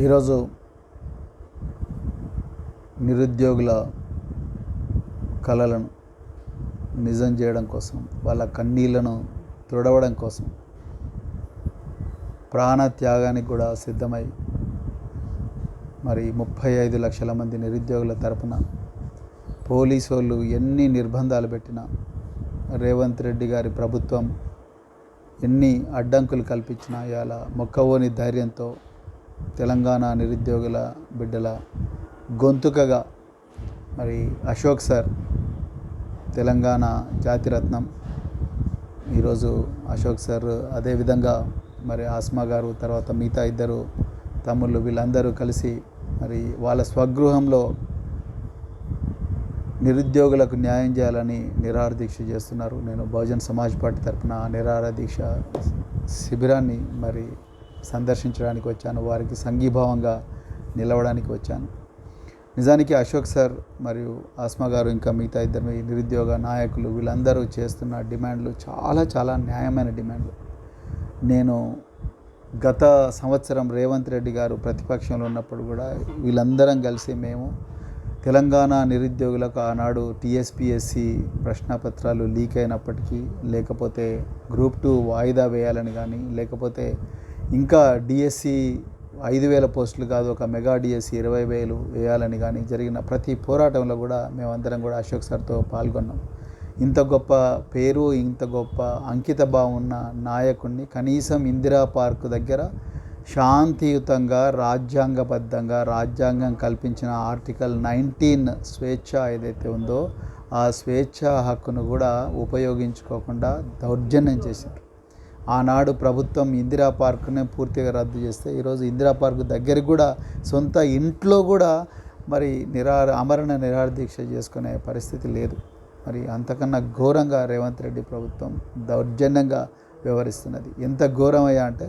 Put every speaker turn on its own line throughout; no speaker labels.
ఈరోజు నిరుద్యోగుల కలలను నిజం చేయడం కోసం, వాళ్ళ కన్నీళ్లను తుడవడం కోసం ప్రాణ త్యాగానికి కూడా సిద్ధమై మరి 35 లక్షల మంది నిరుద్యోగుల తరపున పోలీసు వాళ్ళు ఎన్ని నిర్బంధాలు పెట్టినా, రేవంత్ రెడ్డి గారి ప్రభుత్వం ఎన్ని అడ్డంకులు కల్పించినా ఇవాళ మొక్కవోని ధైర్యంతో తెలంగాణ నిరుద్యోగుల బిడ్డల గొంతుకగా మరి అశోక్ సార్ తెలంగాణ జాతిరత్నం. ఈరోజు అశోక్ సార్ అదేవిధంగా మరి ఆస్మా గారు, తర్వాత మిగతా ఇద్దరు తమ్ముళ్ళు, వీళ్ళందరూ కలిసి మరి వాళ్ళ స్వగృహంలో నిరుద్యోగులకు న్యాయం చేయాలని నిరాహార దీక్ష చేస్తున్నారు. నేను బహుజన్ సమాజ్ పార్టీ తరఫున నిరాహార దీక్ష శిబిరాన్ని మరి సందర్శించడానికి వచ్చాను, వారికి సంఘీభావంగా నిలవడానికి వచ్చాను. నిజానికి అశోక్ సార్ మరియు ఆస్మా గారు ఇంకా మిగతా ఇద్దరు నిరుద్యోగ నాయకులు వీళ్ళందరూ చేస్తున్న డిమాండ్లు చాలా న్యాయమైన డిమాండ్లు. నేను గత సంవత్సరం రేవంత్ రెడ్డి గారు ప్రతిపక్షంలో ఉన్నప్పుడు కూడా వీళ్ళందరం కలిసి మేము తెలంగాణ నిరుద్యోగులకు ఆనాడు టీఎస్పీఎస్సీ ప్రశ్నపత్రాలు లీక్ అయినప్పటికీ, లేకపోతే గ్రూప్ 2 వాయిదా వేయాలని కానీ, లేకపోతే ఇంకా డిఎస్సి 5,000 పోస్టులు కాదు, ఒక మెగా డిఎస్సి 20,000 వేయాలని కానీ జరిగిన ప్రతి పోరాటంలో కూడా మేమందరం కూడా అశోక్ సార్తో పాల్గొన్నాం. ఇంత గొప్ప పేరు, ఇంత గొప్ప అంకిత భావం ఉన్న నాయకుడిని కనీసం ఇందిరా పార్క్ దగ్గర శాంతియుతంగా, రాజ్యాంగబద్ధంగా, రాజ్యాంగం కల్పించిన ఆర్టికల్ 19 స్వేచ్ఛ ఏదైతే ఉందో ఆ స్వేచ్ఛ హక్కును కూడా ఉపయోగించుకోకుండా దౌర్జన్యం చేశారు. ఆనాడు ప్రభుత్వం ఇందిరా పార్క్నే పూర్తిగా రద్దు చేస్తే ఈరోజు ఇందిరా పార్క్ దగ్గరికి కూడా సొంత ఇంట్లో కూడా మరి ఆమరణ నిరాహార దీక్ష చేసుకునే పరిస్థితి లేదు. మరి అంతకన్నా ఘోరంగా రేవంత్ రెడ్డి ప్రభుత్వం దౌర్జన్యంగా వ్యవహరిస్తున్నది. ఎంత ఘోరమయ్యా అంటే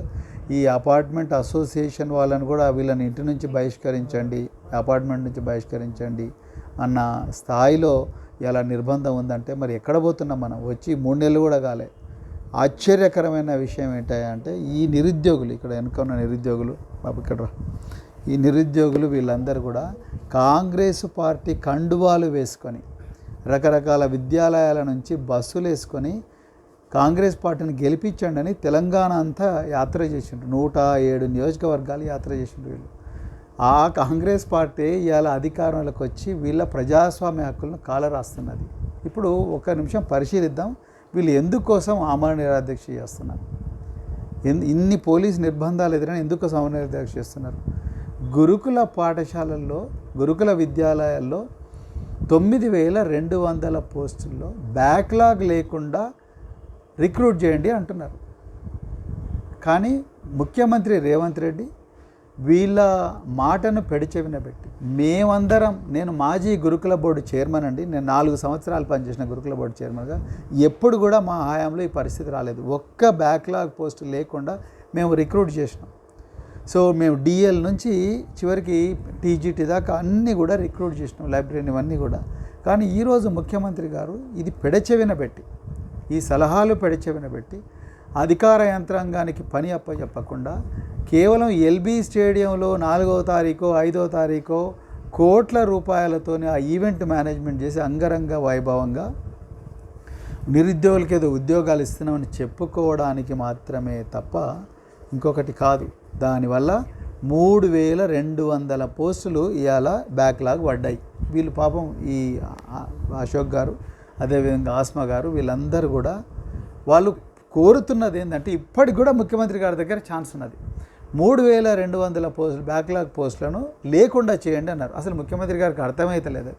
ఈ అపార్ట్మెంట్ అసోసియేషన్ వాళ్ళని కూడా వీళ్ళని ఇంటి నుంచి బహిష్కరించండి, అపార్ట్మెంట్ నుంచి బహిష్కరించండి అన్న స్థాయిలో ఇలా నిర్బంధం ఉందంటే మరి ఎక్కడ పోతున్నాం మనం? వచ్చి 3 నెలలు కూడా కాలే. ఆశ్చర్యకరమైన విషయం ఏంటంటే ఈ నిరుద్యోగులు, ఇక్కడ వెనుకున్న నిరుద్యోగులు, బాబు ఇక్కడ ఈ నిరుద్యోగులు వీళ్ళందరూ కూడా కాంగ్రెస్ పార్టీ కండువాలు వేసుకొని రకరకాల విద్యాలయాల నుంచి బస్సులు వేసుకొని కాంగ్రెస్ పార్టీని గెలిపించండి అని తెలంగాణ అంతా యాత్ర చేసిండ్రు. 107 నియోజకవర్గాలు యాత్ర చేసిండ్రు వీళ్ళు. ఆ కాంగ్రెస్ పార్టీ ఇవాళ అధికారంలోకి వచ్చి వీళ్ళ ప్రజాస్వామ్య హక్కులను కాలరాస్తున్నది. ఇప్పుడు ఒక నిమిషం పరిశీలిద్దాం, వీళ్ళు ఎందుకోసం ఆమరణ నిరాహార దీక్ష చేస్తున్నారు? ఇన్ని పోలీసు నిర్బంధాలు ఎదురైనా ఎందుకోసం ఆమరణ నిరాహార దీక్ష చేస్తున్నారు? గురుకుల పాఠశాలల్లో, గురుకుల విద్యాలయాల్లో 9,200 పోస్టుల్లో బ్యాక్లాగ్ లేకుండా రిక్రూట్ చేయండి అంటున్నారు. కానీ ముఖ్యమంత్రి రేవంత్ రెడ్డి వీళ్ళ మాటను పెడిచెవిన పెట్టి మేమందరం, నేను మాజీ గురుకుల బోర్డు చైర్మన్ అండి, నేను 4 సంవత్సరాలు పనిచేసిన గురుకుల బోర్డు చైర్మన్గా, ఎప్పుడు కూడా మా హయాంలో ఈ పరిస్థితి రాలేదు. ఒక్క బ్యాక్లాగ్ పోస్టు లేకుండా మేము రిక్రూట్ చేసినాం. సో మేము డిఎల్ నుంచి చివరికి టీజీటీ దాకా అన్నీ కూడా రిక్రూట్ చేసినాం, లైబ్రరీని ఇవన్నీ కూడా. కానీ ఈరోజు ముఖ్యమంత్రి గారు ఇది పెడచెవిన పెట్టి, ఈ సలహాలు పెడచెవిన పెట్టి అధికార యంత్రాంగానికి పని అప్పచెప్పకుండా కేవలం ఎల్బీ స్టేడియంలో 4వ తారీఖు 5వ తారీఖు కోట్ల రూపాయలతోనే ఆ ఈవెంట్ మేనేజ్మెంట్ చేసి అంగరంగ వైభవంగా నిరుద్యోగులకి ఏదో ఉద్యోగాలు ఇస్తున్నామని చెప్పుకోవడానికి మాత్రమే తప్ప ఇంకొకటి కాదు. దానివల్ల 3,200 పోస్టులు ఇవాళ బ్యాక్లాగ్ పడ్డాయి. వీళ్ళు పాపం ఈ అశోక్ గారు, అదేవిధంగా ఆస్మా గారు, వీళ్ళందరూ కూడా వాళ్ళు కోరుతున్నది ఏంటంటే ఇప్పటికి కూడా ముఖ్యమంత్రి గారి దగ్గర ఛాన్స్ ఉన్నది. 3,200 పోస్టులు బ్యాక్లాగ్ పోస్టులను లేకుండా చేయండి అన్నారు. అసలు ముఖ్యమంత్రి గారికి అర్థమైతలేదు.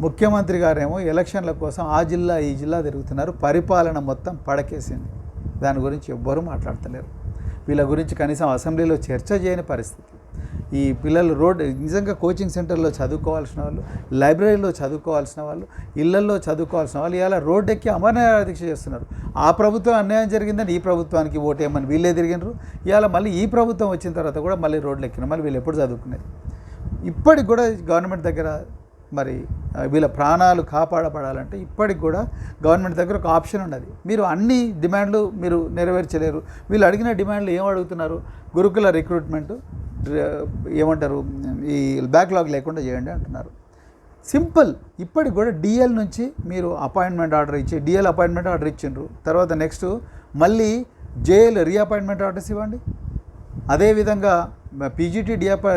ముఖ్యమంత్రి గారేమో ఎలక్షన్ల కోసం ఆ జిల్లా ఈ జిల్లా తిరుగుతున్నారు, పరిపాలన మొత్తం పడకేసింది. దాని గురించి ఎవ్వరూ మాట్లాడతలేరు. వీళ్ళ గురించి కనీసం అసెంబ్లీలో చర్చ చేయని పరిస్థితి. ఈ పిల్లలు నిజంగా కోచింగ్ సెంటర్లో చదువుకోవాల్సిన వాళ్ళు, లైబ్రరీలో చదువుకోవాల్సిన వాళ్ళు, ఇళ్లల్లో చదువుకోవాల్సిన వాళ్ళు ఇలా రోడ్డెక్కి ఆమరణ నిరాహార దీక్ష చేస్తున్నారు. ఆ ప్రభుత్వం అన్యాయం జరిగిందని ఈ ప్రభుత్వానికి ఓటేయమని వీళ్ళే తిరిగినారు. ఇవాళ మళ్ళీ ఈ ప్రభుత్వం వచ్చిన తర్వాత కూడా మళ్ళీ రోడ్లు ఎక్కినారు. మళ్ళీ వీళ్ళు ఎప్పుడు చదువుకునేది? ఇప్పటికి కూడా గవర్నమెంట్ దగ్గర మరి వీళ్ళ ప్రాణాలు కాపాడబడాలంటే ఇప్పటికి కూడా గవర్నమెంట్ దగ్గర ఒక ఆప్షన్ ఉన్నది. మీరు అన్ని డిమాండ్లు మీరు నెరవేర్చలేరు. వీళ్ళు అడిగిన డిమాండ్లు ఏం అడుగుతున్నారు? గురుకుల రిక్రూట్మెంట్ ఏమంటారు, ఈ బ్యాక్లాగ్ లేకుండా చేయండి అంటున్నారు. సింపుల్. ఇప్పటికి కూడా డిఎల్ నుంచి మీరు అపాయింట్మెంట్ ఆర్డర్ ఇచ్చి డిఎల్ అపాయింట్మెంట్ ఆర్డర్ ఇచ్చిండ్రు, తర్వాత నెక్స్ట్ మళ్ళీ జేఎల్ రీఅపాయింట్మెంట్ ఆర్డర్స్ ఇవ్వండి. అదేవిధంగా పీజీటీ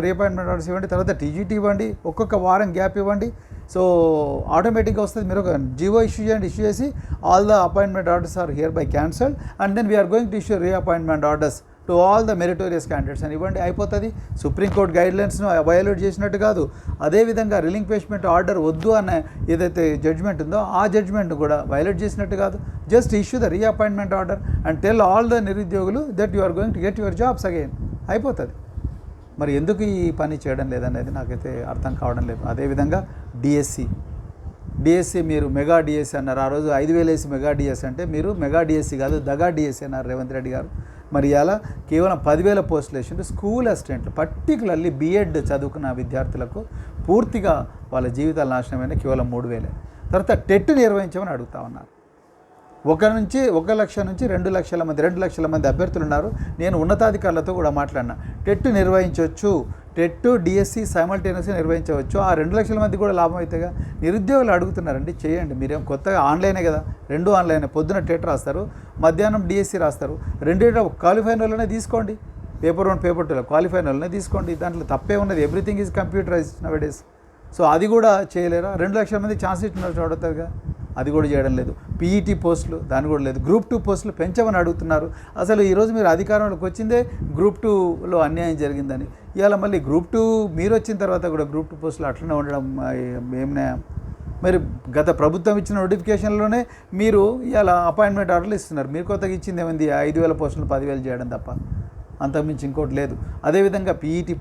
రీఅపాయింట్మెంట్ ఆర్డర్స్ ఇవ్వండి, తర్వాత టీజీటీ ఇవ్వండి, ఒక్కొక్క వారం గ్యాప్ ఇవ్వండి. సో ఆటోమేటిక్గా వస్తుంది. మీరు ఒక జీవో ఇష్యూ చేయండి, ఇష్యూ చేసి all the appointment orders are hereby cancelled and then we are going to issue reappointment orders to all the meritorious candidates అని ఇవ్వండి, అయిపోతుంది. సుప్రీంకోర్టు గైడ్లైన్స్ను వయోలేట్ చేసినట్టు కాదు. అదేవిధంగా రిలింక్విష్మెంట్ ఆర్డర్ వద్దు అన్న ఏదైతే జడ్జ్మెంట్ ఉందో ఆ జడ్జ్మెంట్ కూడా వయోలేట్ చేసినట్టు కాదు. Just issue the reappointment order and tell all the నిరుద్యోగులు that you are going to get your jobs again, అయిపోతుంది. మరి ఎందుకు ఈ పని చేయడం లేదనేది నాకైతే అర్థం కావడం లేదు. అదేవిధంగా డిఎస్సి మీరు మెగా డిఎస్సి అన్నారు. ఆ రోజు 5,000 వేసి మెగా డిఎస్సి అంటే మీరు మెగా డిఎస్సి కాదు దగా డిఎస్సి అన్నారు రేవంత్ రెడ్డి గారు. మరి ఇలా కేవలం 10,000 పోస్టులు వేసిండు. స్కూల్ అసిస్టెంట్లు పర్టికులర్లీ బీఎడ్ చదువుకున్న విద్యార్థులకు పూర్తిగా వాళ్ళ జీవితాలు నాశనమైన కేవలం 3,000. తర్వాత టెట్ నిర్వహించమని అడుగుతా ఉన్నారు. 1 లక్ష నుంచి 2 లక్షల మంది 2 లక్షల మంది అభ్యర్థులు ఉన్నారు. నేను ఉన్నతాధికారులతో కూడా మాట్లాడినా. టెట్ నిర్వహించవచ్చు, టెట్ డిఎస్సి సైమల్టేనియస్గా నిర్వహించవచ్చు. ఆ 2 లక్షల మంది కూడా లాభం అవుతాయిగా. నిరుద్యోగులు అడుగుతున్నారండి, చేయండి. మీరేం కొత్తగా ఆన్లైనే కదా, 2 ఆన్లైనే. పొద్దున టెట్ రాస్తారు, మధ్యాహ్నం డిఎస్సి రాస్తారు. 2 క్వాలిఫైన్ వాళ్ళనే తీసుకోండి. పేపర్ 1 పేపర్ 2 క్వాలిఫైన్ వాళ్ళనే తీసుకోండి. దాంట్లో తప్పే ఉన్నది. Everything is computerized nowadays. So అది కూడా చేయలేరా? 2 లక్షల మంది ఛాన్స్ ఇచ్చినట్టు అడుగుతారుగా, అది కూడా చేయడం లేదు. పీఈటీ పోస్టులు దాని కూడా లేదు. గ్రూప్ 2 పోస్టులు పెంచమని అడుగుతున్నారు. అసలు ఈరోజు మీరు అధికారంలోకి వచ్చిందే గ్రూప్ 2లో అన్యాయం జరిగిందని. ఇవాళ మళ్ళీ గ్రూప్ 2 మీరు వచ్చిన తర్వాత కూడా గ్రూప్ 2 పోస్టులు అట్లనే ఉండడం ఏం న్యాయం? మరి గత ప్రభుత్వం ఇచ్చిన నోటిఫికేషన్లోనే మీరు ఇవాళ అపాయింట్మెంట్ ఆర్డర్లు ఇస్తున్నారు. మీరు కొత్తగా ఇచ్చింది ఏమైంది? 5,000 పోస్టులు 10,000 చేయడం తప్ప అంతకుమించి ఇంకోటి లేదు. అదేవిధంగా పీఈటీ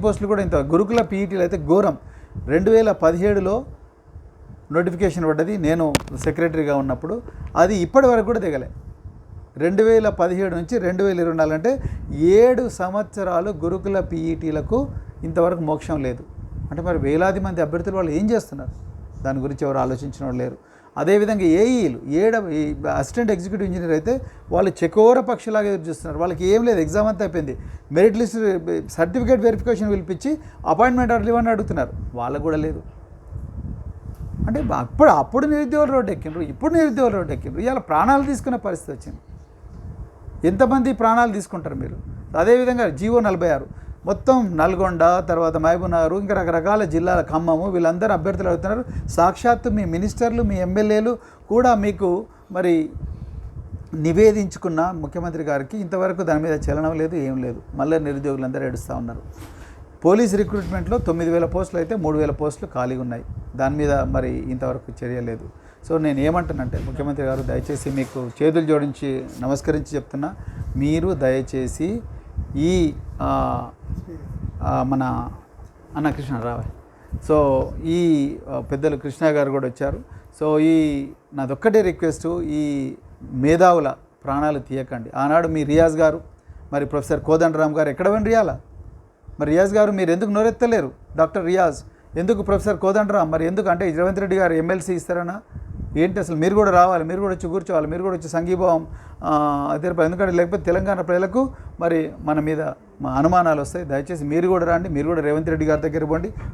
పోస్టులు కూడా ఇంత గురుకుల పీఈటీలు అయితే ఘోరం. 2017లో నోటిఫికేషన్ పడ్డది, నేను సెక్రటరీగా ఉన్నప్పుడు. అది ఇప్పటి వరకు కూడా దిగలే. 2017 నుంచి 2024 అంటే 7 సంవత్సరాలు గురుకుల పీఈటీలకు ఇంతవరకు మోక్షం లేదు. అంటే మరి వేలాది మంది అభ్యర్థులు వాళ్ళు ఏం చేస్తున్నారు? దాని గురించి ఎవరు ఆలోచించిన వాళ్ళు లేరు. అదేవిధంగా ఏఈలు అసిస్టెంట్ ఎగ్జిక్యూటివ్ ఇంజనీర్ అయితే వాళ్ళు చకోర పక్షులాగా ఎదురు చూస్తున్నారు. వాళ్ళకి ఏం లేదు, ఎగ్జామ్ అంతా అయిపోయింది. మెరిట్ లిస్ట్ సర్టిఫికేట్ వెరిఫికేషన్ పిలిపించి అపాయింట్మెంట్ ఆర్డర్ ఇవ్వని అడుగుతున్నారు, వాళ్ళకు కూడా లేదు. అంటే అప్పుడు నిరుద్యోగులు రోడ్డు ఎక్కిండ్రు, ఇప్పుడు నిరుద్యోగులు రోడ్డు ఎక్కిండ్రు. ఇవాళ ప్రాణాలు తీసుకునే పరిస్థితి వచ్చింది. ఎంతమంది ప్రాణాలు తీసుకుంటారు మీరు? అదేవిధంగా జీవో 46 మొత్తం నల్గొండ, తర్వాత మహబూబ్నగర్, ఇంకా రకరకాల జిల్లాల ఖమ్మము, వీళ్ళందరూ అభ్యర్థులు అడుగుతున్నారు. సాక్షాత్తు మీ మినిస్టర్లు, మీ ఎమ్మెల్యేలు కూడా మీకు మరి నివేదించుకున్న ముఖ్యమంత్రి గారికి ఇంతవరకు దాని మీద చలనం లేదు, ఏం లేదు. మళ్ళీ నిరుద్యోగులందరూ ఏడుస్తూ ఉన్నారు. పోలీస్ రిక్రూట్మెంట్లో 9,000 పోస్టులు అయితే 3,000 పోస్టులు ఖాళీగా ఉన్నాయి. దాని మీద మరి ఇంతవరకు చర్య లేదు. సో నేను ఏమంటానంటే, ముఖ్యమంత్రి గారు దయచేసి మీకు చేతులు జోడించి నమస్కరించి చెప్తున్నా, మీరు దయచేసి ఈ మన అన్న కృష్ణ రావే, సో ఈ పెద్దలు కృష్ణ గారు కూడా వచ్చారు. సో నాదొక్కటే రిక్వెస్ట్, ఈ మేధావుల ప్రాణాలు తీయకండి. ఆనాడు మీ రియాజ్ గారు, మరి ప్రొఫెసర్ కోదండరామ్ గారు ఎక్కడ పోయిన రియాలా? మరి రియాజ్ గారు మీరు ఎందుకు నోరెత్తలేరు? డాక్టర్ రియాజ్ ఎందుకు? ప్రొఫెసర్ కోదండరామ్ మరి ఎందుకు? అంటే రేవంత్ రెడ్డి గారు ఎమ్మెల్సీ ఇస్తారనా ఏంటి? అసలు మీరు కూడా రావాలి, మీరు కూడా వచ్చి కూర్చోవాలి, మీరు కూడా వచ్చి సంఘీభావం తెలపాలి. ఎందుకంటే లేకపోతే తెలంగాణ ప్రజలకు మరి మన మీద అనుమానాలు వస్తాయి. దయచేసి మీరు కూడా రండి, మీరు కూడా రేవంత్ రెడ్డి గారి దగ్గర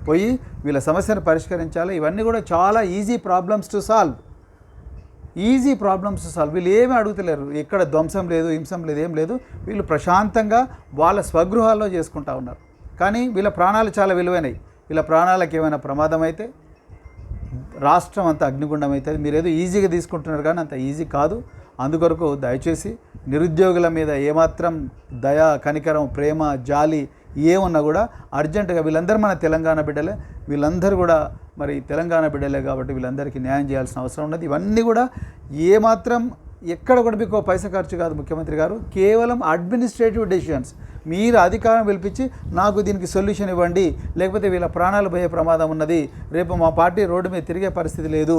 పోయి వీళ్ళ సమస్యను పరిష్కరించాలి. ఇవన్నీ కూడా చాలా ఈజీ ప్రాబ్లమ్స్ టు సాల్వ్. వీళ్ళు ఏమీ అడుగుతలేరు. ఎక్కడ ధ్వంసం లేదు, హింసం లేదు, ఏం లేదు. వీళ్ళు ప్రశాంతంగా వాళ్ళ స్వగృహాల్లో చేసుకుంటా ఉన్నారు. కానీ వీళ్ళ ప్రాణాలు చాలా విలువైనవి. వీళ్ళ ప్రాణాలకు ఏమైనా ప్రమాదం అయితే రాష్ట్రం అంతా అగ్నిగుండం అవుతుంది. మీరు ఏదో ఈజీగా తీసుకుంటున్నారు, కానీ అంత ఈజీ కాదు. అందుకొరకు దయచేసి నిరుద్యోగుల మీద ఏమాత్రం దయ, కనికరం, ప్రేమ, జాలి ఏమున్నా కూడా అర్జెంటుగా, వీళ్ళందరూ మన తెలంగాణ బిడ్డలే, వీళ్ళందరూ కూడా మరి తెలంగాణ బిడ్డలే కాబట్టి వీళ్ళందరికీ న్యాయం చేయాల్సిన అవసరం ఉన్నది. ఇవన్నీ కూడా ఏమాత్రం ఎక్కడ కూడా మీకు పైసా ఖర్చు కాదు ముఖ్యమంత్రి గారు, కేవలం అడ్మినిస్ట్రేటివ్ డెసిషన్స్. మీరు అధికారం పిలిపించి నాకు దీనికి సొల్యూషన్ ఇవ్వండి, లేకపోతే వీళ్ళ ప్రాణాలు పోయే ప్రమాదం ఉన్నది, రేపు మా పార్టీ రోడ్డు మీద తిరిగే పరిస్థితి లేదు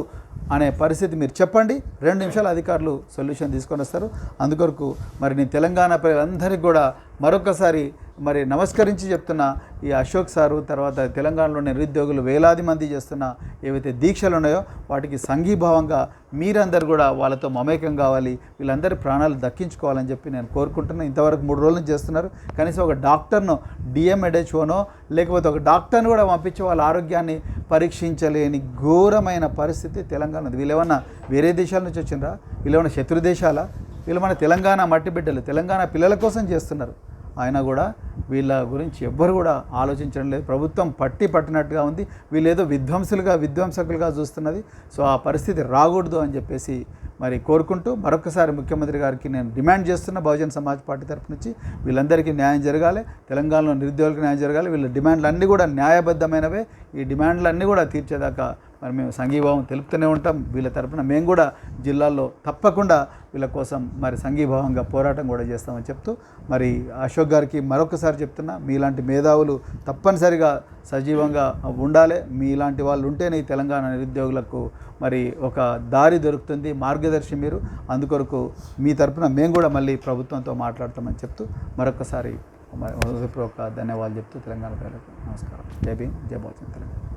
అనే పరిస్థితి మీరు చెప్పండి. 2 నిమిషాలు అధికారులు సొల్యూషన్ తీసుకొని వస్తారు. అందుకొరకు మరి నేను తెలంగాణ ప్రజలందరికీ కూడా మరొకసారి మరి నమస్కరించి చెప్తున్నా, ఈ అశోక్ సారు తర్వాత తెలంగాణలోని నిరుద్యోగులు వేలాది మంది చేస్తున్న ఏవైతే దీక్షలు ఉన్నాయో వాటికి సంఘీభావంగా మీరందరూ కూడా వాళ్ళతో మమేకం కావాలి, వీళ్ళందరి ప్రాణాలు దక్కించుకోవాలని చెప్పి నేను కోరుకుంటున్నాను. ఇంతవరకు 3 రోజుల నుంచి చేస్తున్నారు. కనీసం ఒక డాక్టర్ను డిఎంఎడ్హెచ్ఓనో లేకపోతే ఒక డాక్టర్ను కూడా పంపించి వాళ్ళ ఆరోగ్యాన్ని పరీక్షించలేని ఘోరమైన పరిస్థితి తెలంగాణ. వీళ్ళేమన్నా వేరే దేశాల నుంచి వచ్చిండ్రా? వీళ్ళేమన్నా శత్రు దేశాలా? వీళ్ళు మన తెలంగాణ మట్టి బిడ్డలు, తెలంగాణ పిల్లల కోసం చేస్తున్నారు. ఆయన కూడా వీళ్ళ గురించి ఎవ్వరు కూడా ఆలోచించడం లేదు. ప్రభుత్వం పట్టినట్టుగా ఉంది. వీళ్ళు ఏదో విధ్వంసకులుగా చూస్తున్నది. సో ఆ పరిస్థితి రాకూడదు అని చెప్పేసి మరి కోరుకుంటూ మరొకసారి ముఖ్యమంత్రి గారికి నేను డిమాండ్ చేస్తున్న బహుజన్ సమాజ్ పార్టీ తరపు నుంచి వీళ్ళందరికీ న్యాయం జరగాలి, తెలంగాణలో నిరుద్యోగులకు న్యాయం జరగాలి. వీళ్ళ డిమాండ్లన్నీ కూడా న్యాయబద్ధమైనవే. ఈ డిమాండ్లన్నీ కూడా తీర్చేదాకా మరి మేము సంఘీభావం తెలుపుతూనే ఉంటాం. వీళ్ళ తరపున మేము కూడా జిల్లాల్లో తప్పకుండా వీళ్ళ కోసం మరి సంఘీభావంగా పోరాటం కూడా చేస్తామని చెప్తూ మరి అశోక్ గారికి మరొకసారి చెప్తున్నా, మీలాంటి మేధావులు తప్పనిసరిగా సజీవంగా ఉండాలి. మీలాంటి వాళ్ళు ఉంటేనే ఈ తెలంగాణ నిరుద్యోగులకు మరి ఒక దారి దొరుకుతుంది, మార్గదర్శి మీరు. అందుకొరకు మీ తరపున మేము కూడా మళ్ళీ ప్రభుత్వంతో మాట్లాడతామని చెప్తూ మరొకసారి హృదయపూర్వక ధన్యవాదాలు చెప్తూ తెలంగాణ ప్రజలకు నమస్కారం. జై భీమ్, జై బహుజన్ తెలంగాణ.